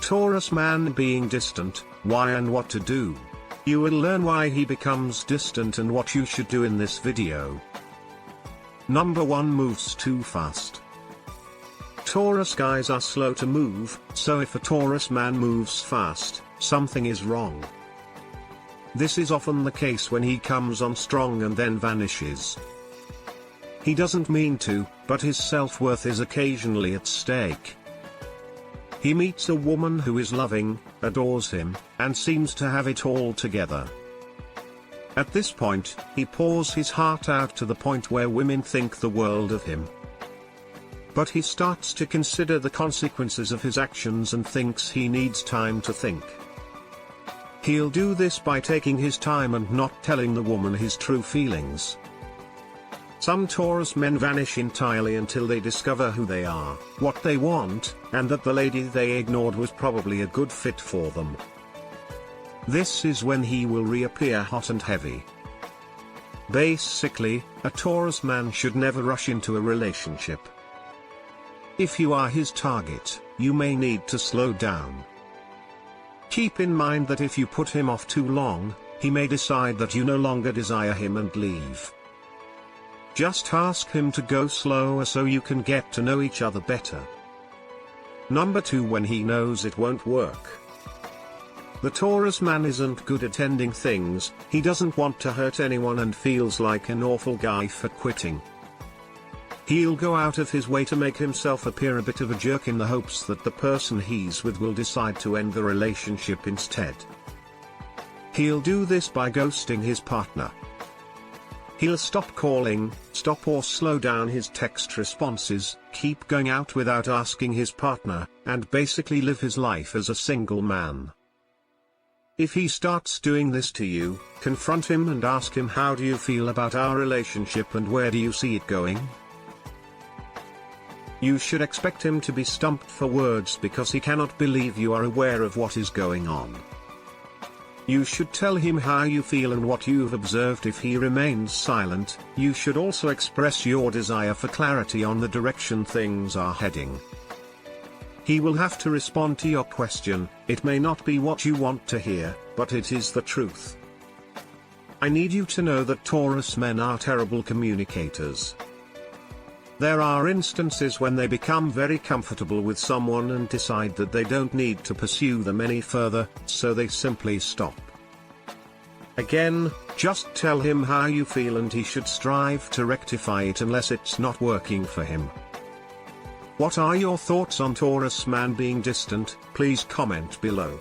Taurus man being distant, why and what to do. You will learn why he becomes distant and what you should do in this video. Number 1. Moves too fast. Taurus guys are slow to move, so if a Taurus man moves fast, something is wrong. This is often the case when he comes on strong and then vanishes. He doesn't mean to, but his self-worth is occasionally at stake. He meets a woman who is loving, adores him, and seems to have it all together. At this point, he pours his heart out to the point where women think the world of him. But he starts to consider the consequences of his actions and thinks he needs time to think. He'll do this by taking his time and not telling the woman his true feelings. Some Taurus men vanish entirely until they discover who they are, what they want, and that the lady they ignored was probably a good fit for them. This is when he will reappear hot and heavy. Basically, a Taurus man should never rush into a relationship. If you are his target, you may need to slow down. Keep in mind that if you put him off too long, he may decide that you no longer desire him and leave. Just ask him to go slower so you can get to know each other better. Number 2. When he knows it won't work. The Taurus man isn't good at ending things, he doesn't want to hurt anyone and feels like an awful guy for quitting. He'll go out of his way to make himself appear a bit of a jerk in the hopes that the person he's with will decide to end the relationship instead. He'll do this by ghosting his partner. He'll stop calling, stop or slow down his text responses, keep going out without asking his partner, and basically live his life as a single man. If he starts doing this to you, confront him and ask him, how do you feel about our relationship and where do you see it going? You should expect him to be stumped for words because he cannot believe you are aware of what is going on. You should tell him how you feel and what you've observed. If he remains silent, you should also express your desire for clarity on the direction things are heading. He will have to respond to your question. It may not be what you want to hear, but it is the truth. I need you to know that Taurus men are terrible communicators. There are instances when they become very comfortable with someone and decide that they don't need to pursue them any further, so they simply stop. Again, just tell him how you feel and he should strive to rectify it unless it's not working for him. What are your thoughts on Taurus man being distant? Please comment below.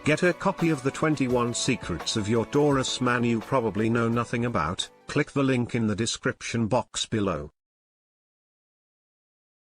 Get a copy of the 21 Secrets of Your Taurus Man You Probably Know Nothing About. Click the link in the description box below.